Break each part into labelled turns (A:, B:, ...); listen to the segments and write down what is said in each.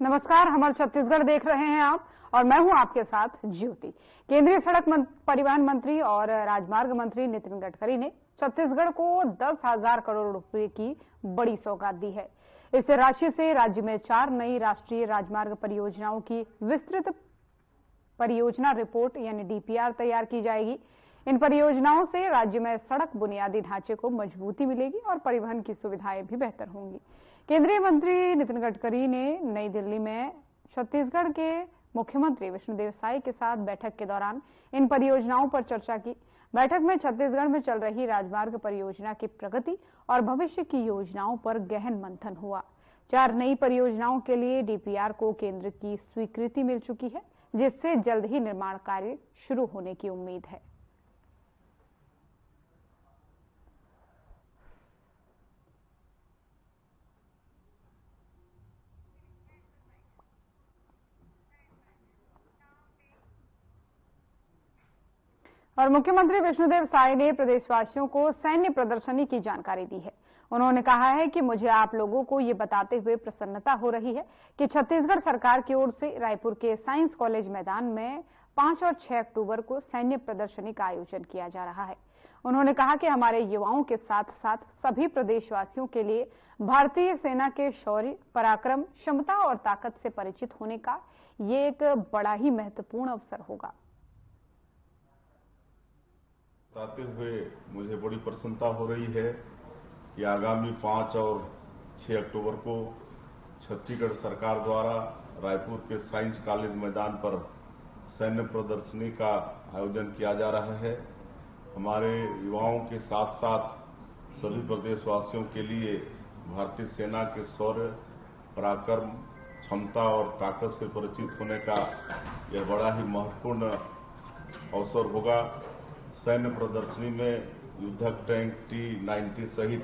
A: नमस्कार, हमारे छत्तीसगढ़ देख रहे हैं आप और मैं हूं आपके साथ ज्योति। केंद्रीय सड़क परिवहन मंत्री और राजमार्ग मंत्री नितिन गडकरी ने छत्तीसगढ़ को 10,000 करोड़ रुपए की बड़ी सौगात दी है। इस राशि से राज्य में 4 नई राष्ट्रीय राजमार्ग परियोजनाओं की विस्तृत परियोजना रिपोर्ट यानी डीपीआर तैयार की जाएगी। इन परियोजनाओं से राज्य में सड़क बुनियादी ढांचे को मजबूती मिलेगी और परिवहन की सुविधाएं भी बेहतर होंगी। केंद्रीय मंत्री नितिन गडकरी ने नई दिल्ली में छत्तीसगढ़ के मुख्यमंत्री विष्णुदेव साय के साथ बैठक के दौरान इन परियोजनाओं पर चर्चा की। बैठक में छत्तीसगढ़ में चल रही राजमार्ग परियोजना की प्रगति और भविष्य की योजनाओं पर गहन मंथन हुआ। 4 नई परियोजनाओं के लिए डीपीआर को केंद्र की स्वीकृति मिल चुकी है, जिससे जल्द ही निर्माण कार्य शुरू होने की उम्मीद है। और मुख्यमंत्री विष्णुदेव साय ने प्रदेशवासियों को सैन्य प्रदर्शनी की जानकारी दी है। उन्होंने कहा है कि मुझे आप लोगों को ये बताते हुए प्रसन्नता हो रही है कि छत्तीसगढ़ सरकार की ओर से रायपुर के साइंस कॉलेज मैदान में 5 और 6 अक्टूबर को सैन्य प्रदर्शनी का आयोजन किया जा रहा है। उन्होंने कहा कि हमारे युवाओं के साथ साथ सभी प्रदेशवासियों के लिए भारतीय सेना के शौर्य, पराक्रम, क्षमता और ताकत से परिचित होने का ये एक बड़ा ही महत्वपूर्ण अवसर होगा।
B: बताते हुए मुझे बड़ी प्रसन्नता हो रही है कि आगामी 5 और 6 अक्टूबर को छत्तीसगढ़ सरकार द्वारा रायपुर के साइंस कॉलेज मैदान पर सैन्य प्रदर्शनी का आयोजन किया जा रहा है। हमारे युवाओं के साथ साथ सभी प्रदेशवासियों के लिए भारतीय सेना के शौर्य, पराक्रम, क्षमता और ताकत से परिचित होने का यह बड़ा ही महत्वपूर्ण अवसर होगा। सैन्य प्रदर्शनी में युद्धक टैंक T-90 सहित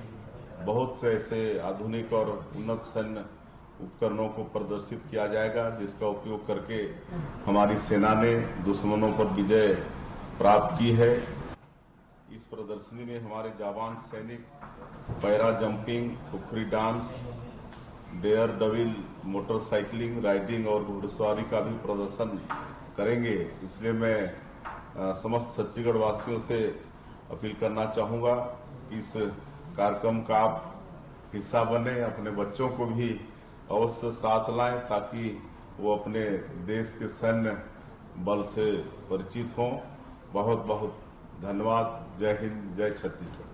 B: बहुत से ऐसे आधुनिक और उन्नत सैन्य उपकरणों को प्रदर्शित किया जाएगा, जिसका उपयोग करके हमारी सेना ने दुश्मनों पर विजय प्राप्त की है। इस प्रदर्शनी में हमारे जाबाज सैनिक para jumping, khukri dance, daredevil, motorcycling, riding और घुड़सवारी का भी प्रदर्शन करेंगे। इसलिए मैं समस्त छत्तीसगढ़ वासियों से अपील करना चाहूंगा कि इस कार्यक्रम का आप हिस्सा बने, अपने बच्चों को भी अवश्य साथ लाएं ताकि वो अपने देश के सैन्य बल से परिचित हों। बहुत बहुत धन्यवाद। जय हिंद, जय छत्तीसगढ़।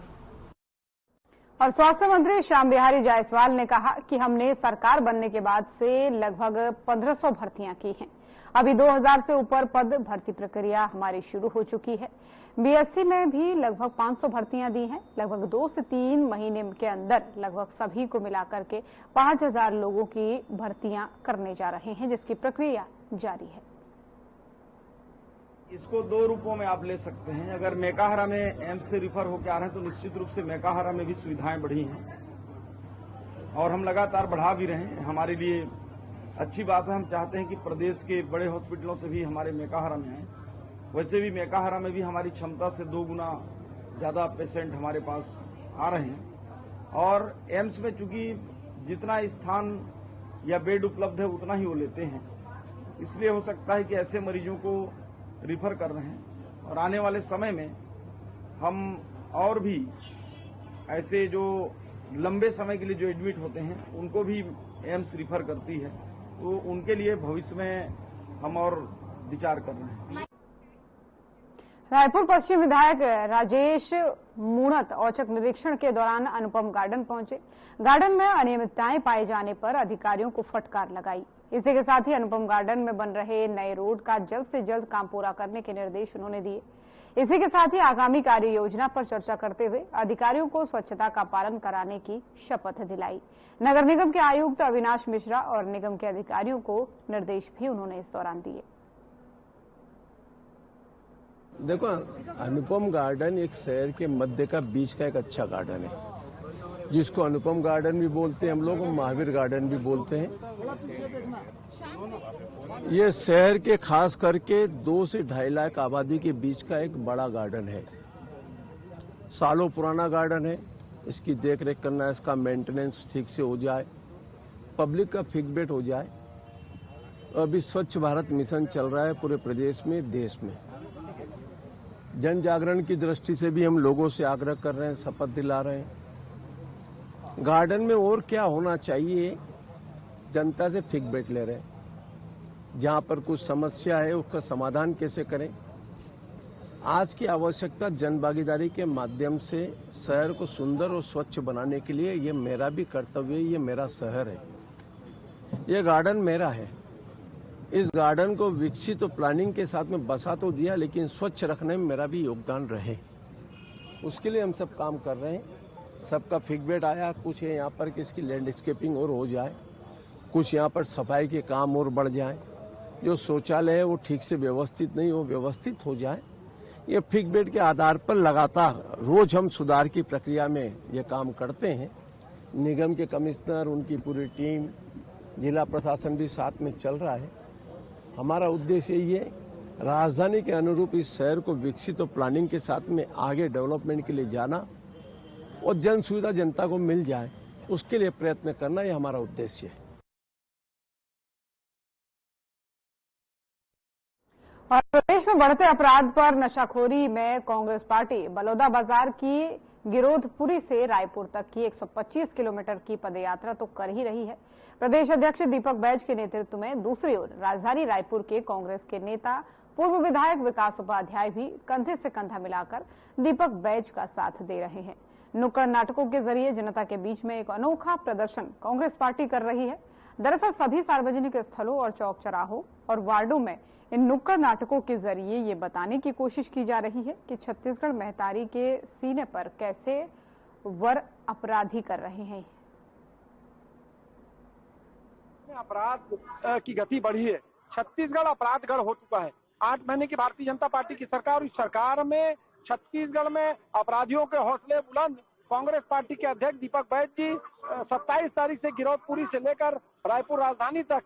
A: और स्वास्थ्य मंत्री श्याम बिहारी जायसवाल ने कहा कि हमने सरकार बनने के बाद से लगभग 1500 भर्तियां की हैं। अभी 2000 से ऊपर पद भर्ती प्रक्रिया हमारी शुरू हो चुकी है। बीएससी में भी लगभग 500 भर्तियां दी हैं। लगभग 2 से 3 महीने के अंदर लगभग सभी को मिलाकर के 5000 लोगों की भर्तियां करने जा रहे हैं, जिसकी प्रक्रिया जारी है।
C: इसको 2 रूपों में आप ले सकते हैं। अगर मेकाहारा में एम्स से रिफर होकर आ रहे हैं तो निश्चित रूप से मेकाहारा में भी सुविधाएं बढ़ी हैं और हम लगातार बढ़ा भी रहे हैं। हमारे लिए अच्छी बात है। हम चाहते हैं कि प्रदेश के बड़े हॉस्पिटलों से भी हमारे मेकाहारा में आए। वैसे भी मेकाहारा में भी हमारी क्षमता से 2 गुना ज्यादा पेशेंट हमारे पास आ रहे हैं और एम्स में चूंकि जितना स्थान या बेड उपलब्ध है उतना ही वो लेते हैं, इसलिए हो सकता है कि ऐसे मरीजों को रिफर कर रहे हैं और आने वाले समय में हम और भी ऐसे जो लंबे समय के लिए जो एडमिट होते हैं उनको भी एम्स रिफर करती है, तो उनके लिए भविष्य में हम और विचार कर रहे हैं।
A: रायपुर पश्चिम विधायक राजेश मूणत औचक निरीक्षण के दौरान अनुपम गार्डन पहुंचे। गार्डन में अनियमितताएं पाए जाने पर अधिकारियों को फटकार लगाई। इसी के साथ ही अनुपम गार्डन में बन रहे नए रोड का जल्द से जल्द काम पूरा करने के निर्देश उन्होंने दिए। इसी के साथ ही आगामी कार्य योजना पर चर्चा करते हुए अधिकारियों को स्वच्छता का पालन कराने की शपथ दिलाई। नगर निगम के आयुक्त अविनाश मिश्रा और निगम के अधिकारियों को निर्देश भी उन्होंने इस दौरान दिए।
D: देखो, अनुपम गार्डन एक शहर के मध्य का बीच का एक अच्छा गार्डन है, जिसको अनुपम गार्डन भी बोलते हैं हम लोग, महावीर गार्डन भी बोलते हैं। ये शहर के खास करके 2 से 2.5 लाख आबादी के बीच का एक बड़ा गार्डन है। सालों पुराना गार्डन है। इसकी देख रेख करना, इसका मेंटेनेंस ठीक से हो जाए, पब्लिक का फीडबैक हो जाए, अभी स्वच्छ भारत मिशन चल रहा है पूरे प्रदेश में, देश में। जन जागरण की दृष्टि से भी हम लोगों से आग्रह कर रहे हैं, शपथ दिला रहे हैं। गार्डन में और क्या होना चाहिए, जनता से फीडबैक ले रहे हैं। जहां पर कुछ समस्या है उसका समाधान कैसे करें। आज की आवश्यकता जन भागीदारी के माध्यम से शहर को सुंदर और स्वच्छ बनाने के लिए ये मेरा भी कर्तव्य है, ये मेरा शहर है, ये गार्डन मेरा है। इस गार्डन को विकसित और प्लानिंग के साथ में बसा तो दिया, लेकिन स्वच्छ रखने में मेरा भी योगदान रहे, उसके लिए हम सब काम कर रहे हैं। सबका फीडबैक आया, कुछ है यहाँ पर कि इसकी लैंडस्केपिंग और हो जाए, कुछ यहाँ पर सफाई के काम और बढ़ जाए, जो शौचालय है वो ठीक से व्यवस्थित नहीं, वो व्यवस्थित हो जाए। ये फीडबैक के आधार पर लगातार रोज हम सुधार की प्रक्रिया में ये काम करते हैं। निगम के कमिश्नर, उनकी पूरी टीम, जिला प्रशासन भी साथ में चल रहा है। हमारा उद्देश्य ये राजधानी के अनुरूप इस शहर को विकसित और प्लानिंग के साथ में आगे डेवलपमेंट के लिए जाना और जन सुविधा जनता को मिल जाए, उसके लिए प्रयत्न करना, ये हमारा उद्देश्य है।
A: और प्रदेश में बढ़ते अपराध पर नशाखोरी में कांग्रेस पार्टी बलौदा बाजार की गिरोधपुरी से रायपुर तक की 125 किलोमीटर की पदयात्रा तो कर ही रही है। प्रदेश अध्यक्ष दीपक बैज के नेतृत्व में दूसरी ओर राजधानी रायपुर के कांग्रेस के नेता पूर्व विधायक विकास उपाध्याय भी कंधे से कंधा मिलाकर दीपक बैज का साथ दे रहे हैं। नुक्कड़ नाटकों के जरिए जनता के बीच में एक अनोखा प्रदर्शन कांग्रेस पार्टी कर रही है। दरअसल सभी सार्वजनिक स्थलों और चौक चौराहों और वार्डों में इन नुक्कड़ नाटकों के जरिए ये बताने की कोशिश की जा रही है कि छत्तीसगढ़ महतारी के सीने पर कैसे वर अपराधी कर रहे हैं।
E: अपराध की गति बढ़ी है। छत्तीसगढ़ अपराधगढ़ हो चुका है। 8 महीने की भारतीय जनता पार्टी की सरकार, इस सरकार में छत्तीसगढ़ में अपराधियों के हौसले बुलंद। कांग्रेस पार्टी के अध्यक्ष दीपक बैज जी 27 तारीख से गिरौदपुरी से लेकर रायपुर राजधानी तक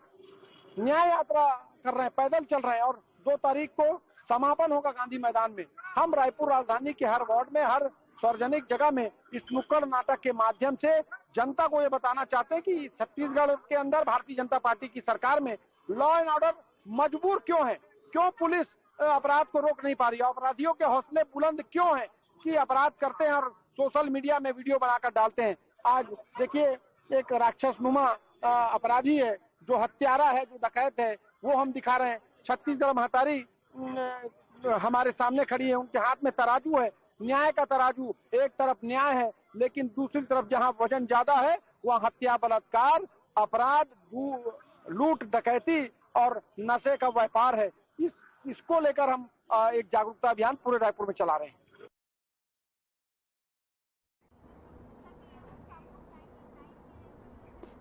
E: न्याय यात्रा कर रहे हैं, पैदल चल रहे हैं और 2 तारीख को समापन होगा गांधी मैदान में। हम रायपुर राजधानी के हर वार्ड में, हर सार्वजनिक जगह में इस नुक्कड़ नाटक के माध्यम से जनता को ये बताना चाहते हैं कि छत्तीसगढ़ के अंदर भारतीय जनता पार्टी की सरकार में लॉ एंड ऑर्डर मजबूर क्यों है, क्यों पुलिस अपराध को रोक नहीं पा रही है, अपराधियों के हौसले बुलंद क्यों है कि अपराध करते हैं और सोशल मीडिया में वीडियो बनाकर डालते हैं। आज देखिए एक राक्षसनुमा अपराधी है, जो हत्यारा है, जो डकैत है, वो हम दिखा रहे हैं। छत्तीसगढ़ महतारी हमारे सामने खड़ी है, उनके हाथ में तराजू है, न्याय का तराजू। एक तरफ न्याय है, लेकिन दूसरी तरफ जहां वजन ज्यादा है वहां हत्या, बलात्कार, अपराध, लूट, डकैती और नशे का व्यापार है। इसको लेकर हम एक जागरूकता अभियान पूरे रायपुर में चला रहे हैं।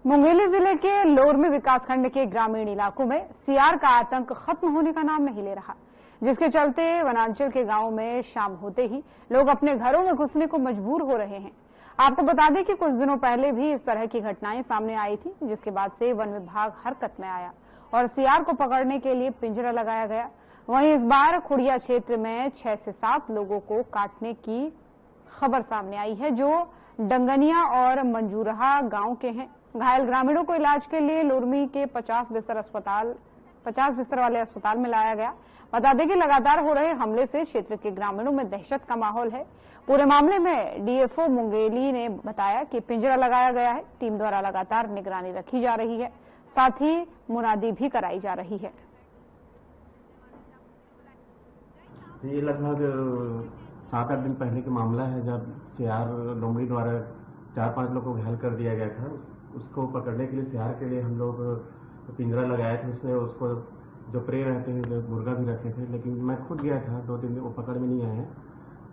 A: मुंगेली जिले के लोरमी विकासखंड के ग्रामीण इलाकों में सियार का आतंक खत्म होने का नाम नहीं ले रहा, जिसके चलते वनांचल के गांव में शाम होते ही लोग अपने घरों में घुसने को मजबूर हो रहे हैं। आपको बता दें कि कुछ दिनों पहले भी इस तरह की घटनाएं सामने आई थी, जिसके बाद से वन विभाग हरकत में आया और सियार को पकड़ने के लिए पिंजरा लगाया गया। वहीं इस बार खुड़िया क्षेत्र में 6 से 7 लोगों को काटने की खबर सामने आई है, जो डंगनिया और मंजूरहा गांव के हैं। घायल ग्रामीणों को इलाज के लिए लोरमी के 50 बिस्तर वाले अस्पताल में लाया गया। बता दें कि लगातार हो रहे हमले से क्षेत्र के ग्रामीणों में दहशत का माहौल है। पूरे मामले में डीएफओ मुंगेली ने बताया कि पिंजरा लगाया गया है, टीम द्वारा लगातार निगरानी रखी जा रही है, साथ ही मुनादी भी कराई जा रही है।
F: ये लगभग 7-8 दिन पहले का मामला है, जब सियार लोमड़ी द्वारा 4-5 लोगों को घायल कर दिया गया था। उसको पकड़ने के लिए, सियार के लिए हम लोग पिंजरा लगाए थे। उसमें उसको जो प्रे रहते हैं, जो मुर्गा भी रखे थे, लेकिन मैं खुद गया था 2-3 दिन, वो पकड़ में नहीं आए हैं।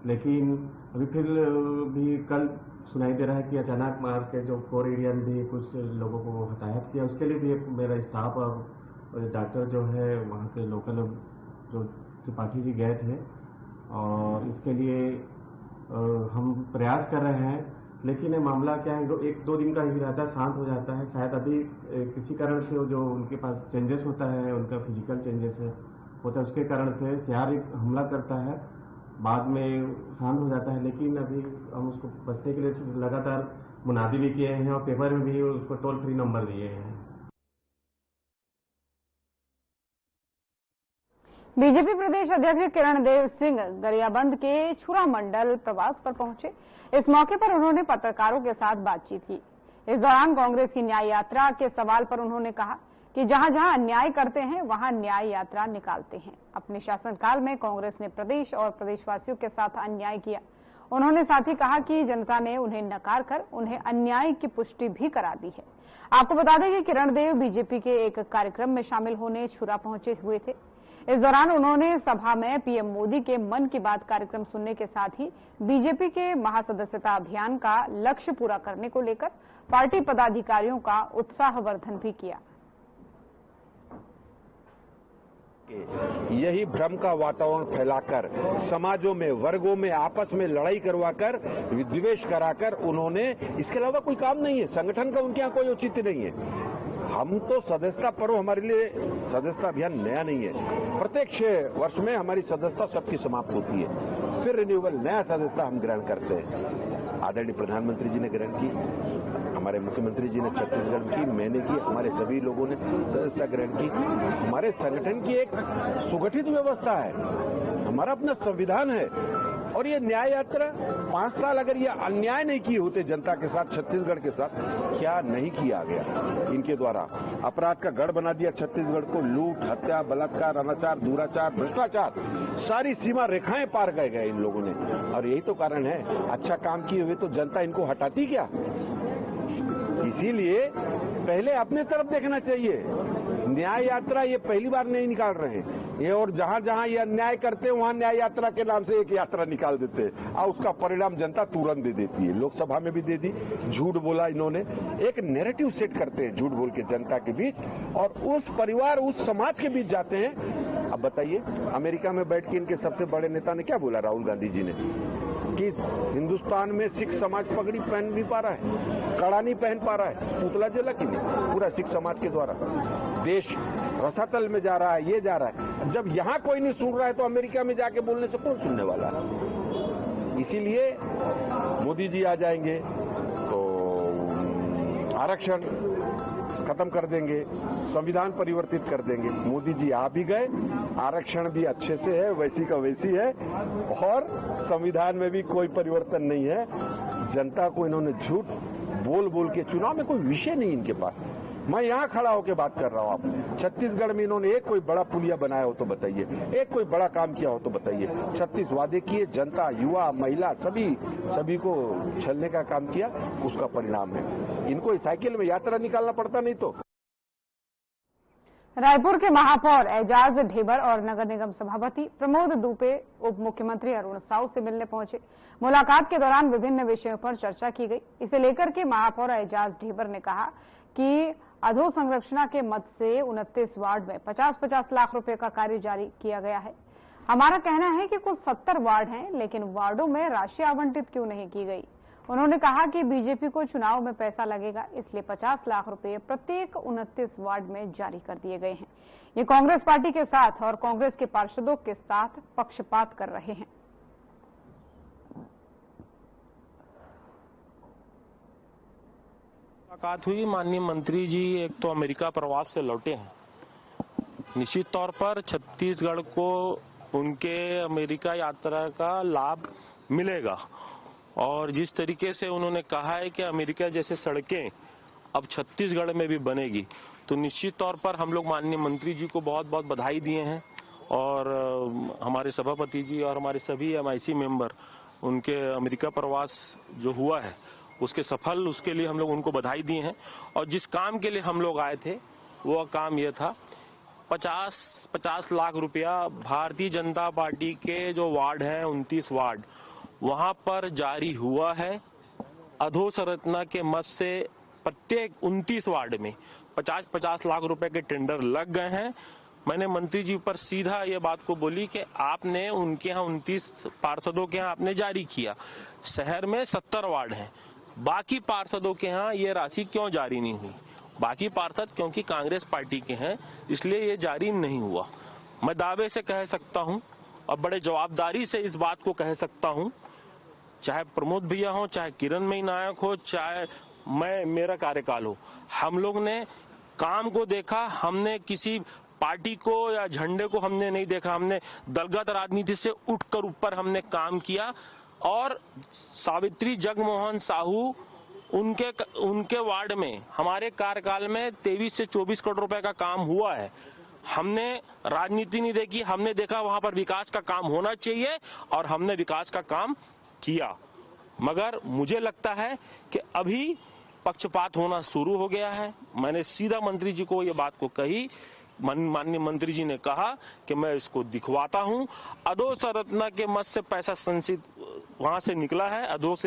F: लेकिन अभी फिर भी कल सुनाई दे रहा है कि अचानक मार के जो कोर एरिया में भी कुछ लोगों को हताहत किया। उसके लिए भी मेरा स्टाफ और डॉक्टर जो है वहाँ के लोकल जो त्रिपाठी जी गए थे, और इसके लिए हम प्रयास कर रहे हैं। लेकिन ये मामला क्या है, 1-2 दिन का ही रहता है, शांत हो जाता है। शायद अभी किसी कारण से जो उनके पास चेंजेस होता है, उनका फिजिकल चेंजेस होता है, उसके कारण से सियार एक हमला करता है, बाद में शांत हो जाता है। लेकिन अभी हम उसको बचने के लिए लगातार मुनादी भी किए हैं और पेपर में भी उसको टोल फ्री नंबर दिए हैं।
A: बीजेपी प्रदेश अध्यक्ष किरण देव सिंह गरियाबंद के छुरा मंडल प्रवास पर पहुंचे। इस मौके पर उन्होंने पत्रकारों के साथ बातचीत की। इस दौरान कांग्रेस की न्याय यात्रा के सवाल पर उन्होंने कहा कि जहां जहां अन्याय करते हैं वहां न्याय यात्रा निकालते हैं। अपने शासनकाल में कांग्रेस ने प्रदेश और प्रदेशवासियों के साथ अन्याय किया। उन्होंने साथ ही कहा कि जनता ने उन्हें नकार कर उन्हें अन्याय की पुष्टि भी करा दी है। आपको बता दें कि किरण देव बीजेपी के एक कार्यक्रम में शामिल होने छुरा पहुंचे हुए थे। इस दौरान उन्होंने सभा में पीएम मोदी के मन की बात कार्यक्रम सुनने के साथ ही बीजेपी के महासदस्यता अभियान का लक्ष्य पूरा करने को लेकर पार्टी पदाधिकारियों का उत्साहवर्धन भी किया।
G: यही भ्रम का वातावरण फैलाकर समाजों में, वर्गों में आपस में लड़ाई करवाकर, विद्वेष कराकर उन्होंने, इसके अलावा कोई काम नहीं है। संगठन का उनके यहाँ कोई औचित्य नहीं है। हम तो सदस्यता पर्व, हमारे लिए सदस्यता अभियान नया नहीं है। प्रत्येक 6 वर्ष में हमारी सदस्यता सबकी समाप्त होती है, फिर रिन्यूअल नया सदस्यता हम ग्रहण करते हैं। आदरणीय प्रधानमंत्री जी ने ग्रहण की, हमारे मुख्यमंत्री जी ने छत्तीसगढ़ की, मैंने की, हमारे सभी लोगों ने सदस्यता ग्रहण की। हमारे संगठन की एक सुगठित व्यवस्था है, हमारा अपना संविधान है। और ये न्याय यात्रा 5 साल अगर ये अन्याय नहीं किए होते जनता के साथ, छत्तीसगढ़ के साथ, क्या नहीं किया गया इनके द्वारा। अपराध का गढ़ बना दिया छत्तीसगढ़ को। लूट, हत्या, बलात्कार, अनाचार, दुराचार, भ्रष्टाचार, सारी सीमा रेखाएं पार गए इन लोगों ने। और यही तो कारण है, अच्छा काम किए हुए तो जनता इनको हटाती क्या। इसीलिए पहले अपने तरफ देखना चाहिए। न्याय यात्रा ये पहली बार नहीं निकाल रहे हैं ये, और जहां जहां ये अन्याय करते हैं वहां न्याय यात्रा के नाम से एक यात्रा निकाल देते हैं और उसका परिणाम जनता तुरंत दे देती है। लोकसभा में भी दे दी, झूठ बोला इन्होंने, एक नैरेटिव सेट करते हैं झूठ बोल के जनता के बीच, और उस परिवार, उस समाज के बीच जाते हैं। अब बताइए, अमेरिका में बैठ के इनके सबसे बड़े नेता ने क्या बोला, राहुल गांधी जी ने, कि हिंदुस्तान में सिख समाज पगड़ी पहन नहीं पा रहा है, कड़ा नहीं पहन पा रहा है, पुतला जला कि नहीं, पूरा सिख समाज के द्वारा देश रसातल में जा रहा है, ये जा रहा है। जब यहाँ कोई नहीं सुन रहा है तो अमेरिका में जाके बोलने से कौन सुनने वाला है। इसीलिए मोदी जी आ जाएंगे तो आरक्षण खत्म कर देंगे, संविधान परिवर्तित कर देंगे। मोदी जी आ भी गए, आरक्षण भी अच्छे से है, वैसी का वैसी है, और संविधान में भी कोई परिवर्तन नहीं है। जनता को इन्होंने झूठ बोल बोल के, चुनाव में कोई विषय नहीं इनके पास। मैं यहाँ खड़ा होकर बात कर रहा हूँ। आप छत्तीसगढ़ में इन्होंने एक कोई बड़ा पुलिया बनाया हो तो बताइए, एक कोई बड़ा काम किया हो तो बताइए। 36 वादे किए, जनता, युवा, महिला, सभी को छलने का काम किया, उसका परिणाम है। इनको साइकिल में यात्रा निकालना पड़ता नहीं तो।
A: रायपुर के महापौर एजाज ढेबर और नगर निगम सभापति प्रमोद दुबे उप मुख्यमंत्री अरुण साव से मिलने पहुंचे। मुलाकात के दौरान विभिन्न विषयों पर चर्चा की गई। इसे लेकर के महापौर एजाज ढेबर ने कहा कि अधोसंरचना के मद से 29 वार्ड में 50-50 लाख रुपए का कार्य जारी किया गया है। हमारा कहना है कि कुल 70 वार्ड हैं, लेकिन वार्डों में राशि आवंटित क्यों नहीं की गई। उन्होंने कहा कि बीजेपी को चुनाव में पैसा लगेगा, इसलिए 50 लाख रुपए प्रत्येक 29 वार्ड में जारी कर दिए गए हैं। ये कांग्रेस पार्टी के साथ और कांग्रेस के पार्षदों के साथ पक्षपात कर रहे हैं।
H: मुलाकात हुई, माननीय मंत्री जी एक तो अमेरिका प्रवास से लौटे हैं। निश्चित तौर पर छत्तीसगढ़ को उनके अमेरिका यात्रा का लाभ मिलेगा, और जिस तरीके से उन्होंने कहा है कि अमेरिका जैसे सड़कें अब छत्तीसगढ़ में भी बनेगी, तो निश्चित तौर पर हम लोग माननीय मंत्री जी को बहुत बहुत बधाई दिए हैं। और हमारे सभापति जी और हमारे सभी MIC मेंबर, उनके अमेरिका प्रवास जो हुआ है उसके सफल, उसके लिए हम लोग उनको बधाई दिए हैं। और जिस काम के लिए हम लोग आए थे वो काम यह था, 50 लाख रुपया भारतीय जनता पार्टी के जो वार्ड हैं 29 वार्ड, वहां पर जारी हुआ है। अधोसंरचना के मद से प्रत्येक 29 वार्ड में 50-50 लाख रुपए के टेंडर लग गए हैं। मैंने मंत्री जी पर सीधा ये बात को बोली कि आपने उनके यहाँ 29 पार्षदों के यहाँ आपने जारी किया, शहर में 70 वार्ड हैं, बाकी पार्षदों के यहाँ ये राशि क्यों जारी नहीं हुई। बाकी पार्षद क्योंकि कांग्रेस पार्टी के हैं, इसलिए ये जारी नहीं हुआ। मैं दावे से कह सकता हूँ और बड़े जवाबदारी से इस बात को कह सकता हूँ, चाहे प्रमोद भैया हो, चाहे किरण मई नायक हो, चाहे मेरा कार्यकाल हो, हम लोग ने काम को देखा। हमने किसी पार्टी को या झंडे को हमने नहीं देखा। हमने दलगत राजनीति से उठकर ऊपर हमने काम किया और सावित्री जगमोहन साहू उनके वार्ड में हमारे कार्यकाल में 23 से 24 करोड़ रुपए का काम हुआ है। हमने राजनीति नहीं देखी, हमने देखा वहां पर विकास का काम होना चाहिए और हमने विकास का काम किया। मगर मुझे लगता है कि अभी पक्षपात होना शुरू हो गया है। मैंने सीधा मंत्री जी को ये बात को कही, माननीय मंत्री जी ने कहा कि मैं इसको दिखवाता हूं। अधोस रत्ना के मत से पैसा संचित वहां से निकला है, अधोस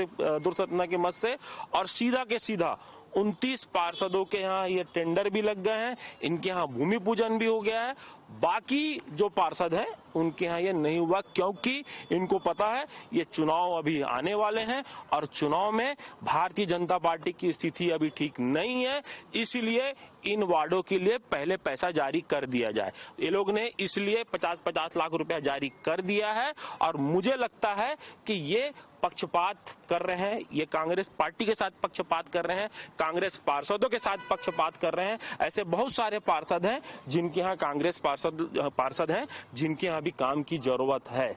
H: रत्ना के मत से, और सीधा के सीधा 29 पार्षदों के यहाँ ये टेंडर भी लग गए हैं, इनके यहाँ भूमि पूजन भी हो गया है। बाकी जो पार्षद हैं उनके यहाँ ये नहीं हुआ, क्योंकि इनको पता है ये चुनाव अभी आने वाले हैं और चुनाव में भारतीय जनता पार्टी की स्थिति अभी ठीक नहीं है, इसलिए इन वार्डों के लिए पहले पैसा जारी कर दिया जाए। ये लोग ने इसलिए 50-50 लाख रुपया जारी कर दिया है और मुझे लगता है कि ये पक्षपात कर रहे हैं, ये कांग्रेस पार्टी के साथ पक्षपात कर रहे हैं, कांग्रेस पार्षदों के साथ पक्षपात कर रहे हैं। ऐसे बहुत सारे पार्षद हैं जिनके यहाँ कांग्रेस पार्षद हैं जिनके यहाँ भी काम की जरूरत है।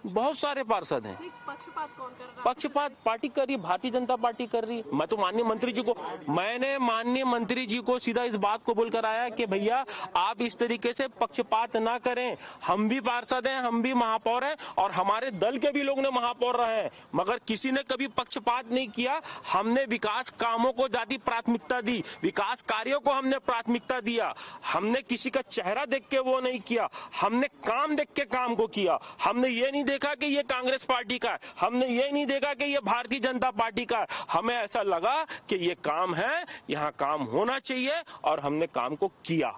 H: बहुत सारे पार्षद हैं।
I: पक्षपात कौन कर रहा है?
H: पक्षपात पार्टी कर रही है, भारतीय जनता पार्टी कर रही है। मैं तो माननीय मंत्री जी को सीधा इस बात को बोलकर आया कि भैया आप इस तरीके से पक्षपात ना करें। हम भी पार्षद हैं, हम भी महापौर हैं और हमारे दल के भी लोग ने महापौर रहे हैं, मगर किसी ने कभी पक्षपात नहीं किया। हमने विकास कामों को ज्यादा प्राथमिकता दी, विकास कार्यों को हमने प्राथमिकता दिया। हमने किसी का चेहरा देख के वो नहीं किया, हमने काम देख के काम को किया। हमने ये नहीं देखा कि ये कांग्रेस पार्टी का है, हमने ये नहीं देखा कि ये भारतीय जनता पार्टी का है। हमें ऐसा लगा कि ये काम है, यहाँ काम होना चाहिए और हमने काम को किया।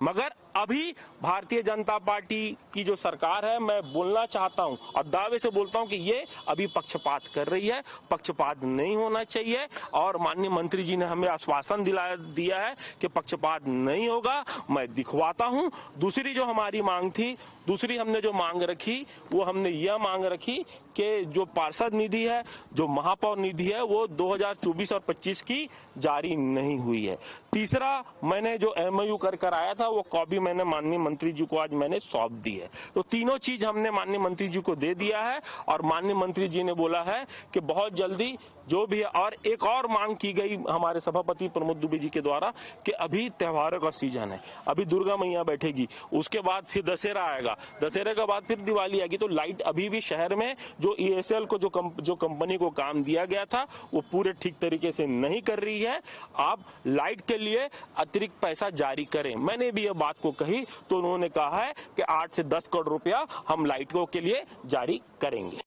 H: मगर अभी भारतीय जनता पार्टी की जो सरकार है, मैं बोलना चाहता हूं और दावे से बोलता हूं कि ये अभी पक्षपात कर रही है। पक्षपात नहीं होना चाहिए और माननीय मंत्री जी ने हमें आश्वासन दिया है कि पक्षपात नहीं होगा, मैं दिखवाता हूं। दूसरी जो हमारी मांग थी, दूसरी हमने जो मांग रखी, वो हमने यह मांग रखी कि जो पार्षद निधि है, जो महापौर निधि है, वो 2024 और 25 की जारी नहीं हुई है। तीसरा, मैंने जो MOU कर आया था वो कॉपी मैंने माननीय मंत्री जी को आज मैंने सौंप दी है। तो तीनों चीज हमने माननीय मंत्री जी को दे दिया है और माननीय मंत्री जी ने बोला है कि बहुत जल्दी जो भी है। और एक और मांग की गई हमारे सभापति प्रमोद दुबे जी के द्वारा कि अभी त्योहारों का सीजन है, अभी दुर्गा मैया बैठेगी, उसके बाद फिर दशहरा आएगा, दशहरे के बाद फिर दिवाली आएगी, तो लाइट अभी भी शहर में जो ESL को जो कंपनी को काम दिया गया था वो पूरे ठीक तरीके से नहीं कर रही है। आप लाइट के लिए अतिरिक्त पैसा जारी करें। मैंने भी ये बात को कही तो उन्होंने कहा है कि 8 से 10 करोड़ रुपया हम लाइटों के लिए जारी करेंगे।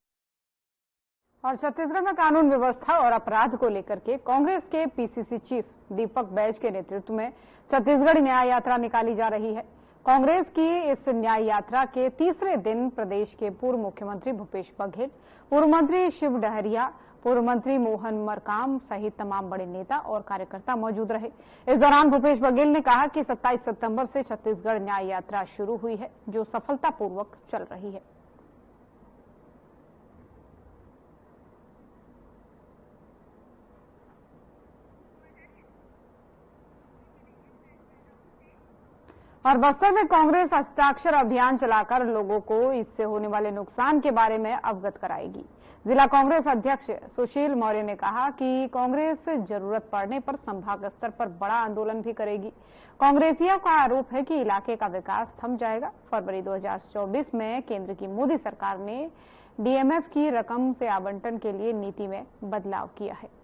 A: और छत्तीसगढ़ में कानून व्यवस्था और अपराध को लेकर के कांग्रेस के PCC चीफ दीपक बैज के नेतृत्व में छत्तीसगढ़ न्याय यात्रा निकाली जा रही है। कांग्रेस की इस न्याय यात्रा के तीसरे दिन प्रदेश के पूर्व मुख्यमंत्री भूपेश बघेल, पूर्व मंत्री शिव डहरिया, पूर्व मंत्री मोहन मरकाम सहित तमाम बड़े नेता और कार्यकर्ता मौजूद रहे। इस दौरान भूपेश बघेल ने कहा कि 27 सितंबर से छत्तीसगढ़ न्याय यात्रा शुरू हुई है, जो सफलतापूर्वक चल रही है। और बस्तर में कांग्रेस हस्ताक्षर अभियान चलाकर लोगों को इससे होने वाले नुकसान के बारे में अवगत कराएगी। जिला कांग्रेस अध्यक्ष सुशील मौर्य ने कहा कि कांग्रेस जरूरत पड़ने पर संभाग स्तर पर बड़ा आंदोलन भी करेगी। कांग्रेसियों का आरोप है कि इलाके का विकास थम जाएगा। फरवरी 2024 में केंद्र की मोदी सरकार ने DMF की रकम से आवंटन के लिए नीति में बदलाव किया है।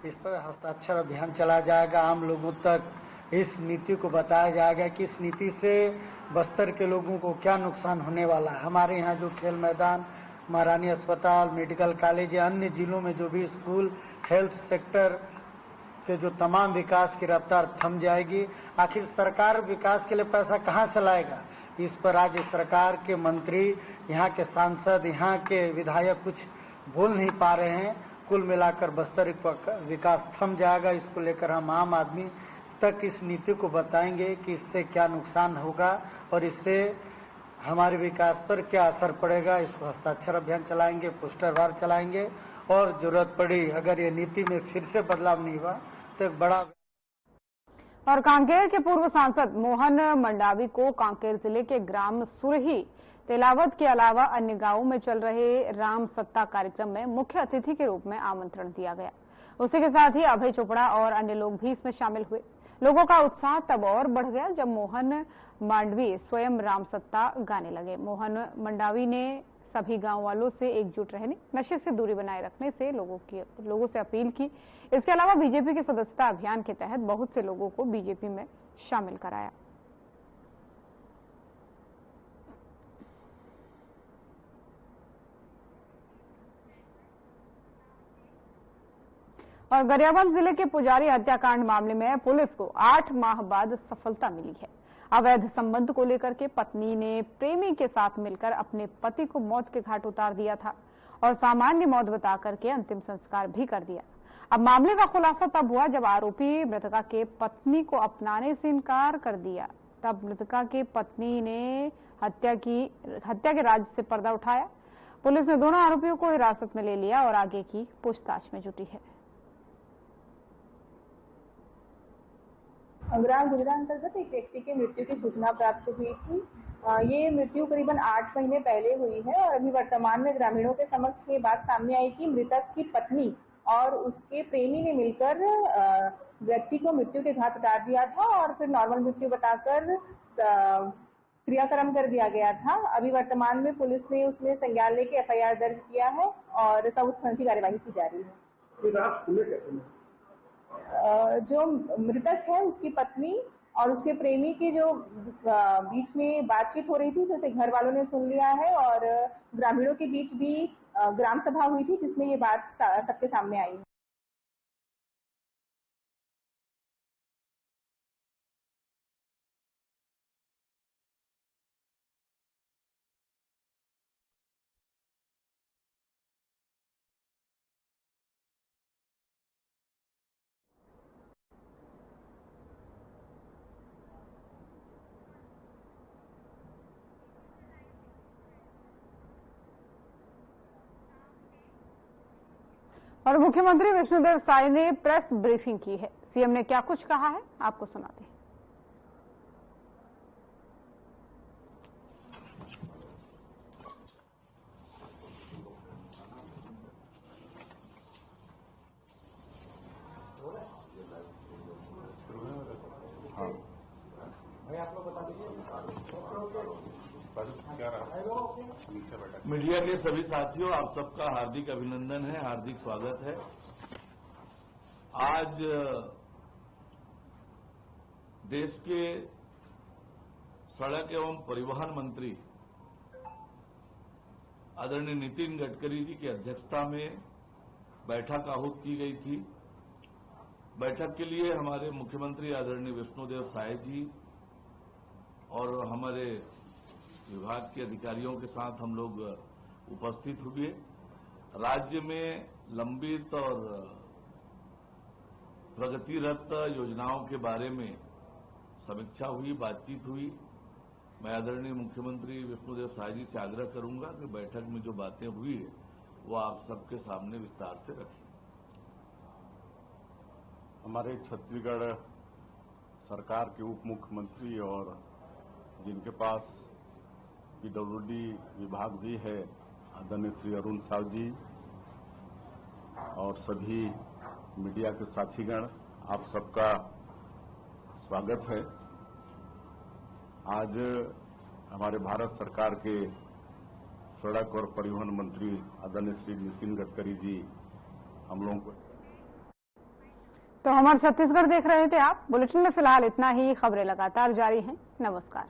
J: इस पर हस्ताक्षर अभियान चलाया जाएगा, आम लोगों तक इस नीति को बताया जाएगा कि इस नीति से बस्तर के लोगों को क्या नुकसान होने वाला है। हमारे यहाँ जो खेल मैदान, महारानी अस्पताल, मेडिकल कॉलेज या अन्य जिलों में जो भी स्कूल, हेल्थ सेक्टर के जो तमाम विकास की रफ्तार थम जाएगी। आखिर सरकार विकास के लिए पैसा कहाँ से लाएगा, इस पर राज्य सरकार के मंत्री, यहाँ के सांसद, यहाँ के विधायक कुछ बोल नहीं पा रहे हैं। कुल मिलाकर बस्तर विकास थम जाएगा। इसको लेकर हम आम आदमी तक इस नीति को बताएंगे कि इससे क्या नुकसान होगा और इससे हमारे विकास पर क्या असर पड़ेगा। इसको हस्ताक्षर अभियान चलाएंगे, पोस्टर वार चलाएंगे और जरूरत पड़ी अगर ये नीति में फिर से बदलाव नहीं हुआ तो एक बड़ा
A: और कांकेर के पूर्व सांसद मोहन मंडावी को कांकेर जिले के ग्राम सुरही तेलावत के अलावा अन्य गांवों में चल रहे राम सत्ता कार्यक्रम में मुख्य अतिथि के रूप में आमंत्रण दिया गया। उसी के साथ ही अभय चोपड़ा और अन्य लोग भी इसमें शामिल हुए। लोगों का उत्साह तब और बढ़ गया जब मोहन मांडवी स्वयं राम सत्ता गाने लगे। मोहन मंडावी ने सभी गांव वालों से एकजुट रहने, नशे से दूरी बनाए रखने से लोगों से अपील की। इसके अलावा बीजेपी के सदस्यता अभियान के तहत बहुत से लोगों को बीजेपी में शामिल कराया। और गरियाबंद जिले के पुजारी हत्याकांड मामले में पुलिस को 8 माह बाद सफलता मिली है। अवैध संबंध को लेकर के पत्नी ने प्रेमी के साथ मिलकर अपने पति को मौत के घाट उतार दिया था और सामान्य मौत बता करके अंतिम संस्कार भी कर दिया। अब मामले का खुलासा तब हुआ जब आरोपी मृतका के पत्नी को अपनाने से इनकार कर दिया। तब मृतका के पत्नी ने हत्या के राज से पर्दा उठाया। पुलिस ने दोनों आरोपियों को हिरासत में ले लिया और आगे की पूछताछ में जुटी है।
I: ग्राम गुजरा अंतर्गत एक व्यक्ति की मृत्यु की सूचना प्राप्त हुई थी। ये मृत्यु करीबन 8 महीने पहले हुई है और अभी वर्तमान में ग्रामीणों के समक्ष ये बात सामने आई कि मृतक की पत्नी और उसके प्रेमी ने मिलकर व्यक्ति को मृत्यु के घाट उतार दिया था और फिर नॉर्मल मृत्यु बताकर क्रियाक्रम कर दिया गया था। अभी वर्तमान में पुलिस ने उसमें संज्ञान लेके FIR दर्ज किया है और सबूत खनन की कार्यवाही की जा रही है। जो मृतक है उसकी पत्नी और उसके प्रेमी की जो बीच में बातचीत हो रही थी उसे घर वालों ने सुन लिया है और ग्रामीणों के बीच भी ग्राम सभा हुई थी जिसमें ये बात सबके सामने आई है।
A: और मुख्यमंत्री विष्णुदेव साय ने प्रेस ब्रीफिंग की है। सीएम ने क्या कुछ कहा है आपको सुनाते हैं।
K: मीडिया के सभी साथियों, आप सबका हार्दिक अभिनंदन है, हार्दिक स्वागत है। आज देश के सड़क एवं परिवहन मंत्री आदरणीय नितिन गडकरी जी की अध्यक्षता में बैठक आहूत की गई थी। बैठक के लिए हमारे मुख्यमंत्री आदरणीय विष्णुदेव साय जी और हमारे विभाग के अधिकारियों के साथ हम लोग उपस्थित हुए। राज्य में लंबित और प्रगतिरत योजनाओं के बारे में समीक्षा हुई, बातचीत हुई। मैं आदरणीय मुख्यमंत्री विष्णुदेव साय जी से आग्रह करूंगा कि बैठक में जो बातें हुई है वो आप सबके सामने विस्तार से रखें।
B: हमारे छत्तीसगढ़ सरकार के उप मुख्यमंत्री और जिनके पास PWD विभाग भी है, आदरणीय श्री अरुण साव जी और सभी मीडिया के साथीगण, आप सबका स्वागत है। आज हमारे भारत सरकार के सड़क और परिवहन मंत्री आदरणीय श्री नितिन गडकरी जी हम लोगों को।
A: तो हमारे छत्तीसगढ़ देख रहे थे आप। बुलेटिन में फिलहाल इतना ही। खबरें लगातार जारी हैं। नमस्कार।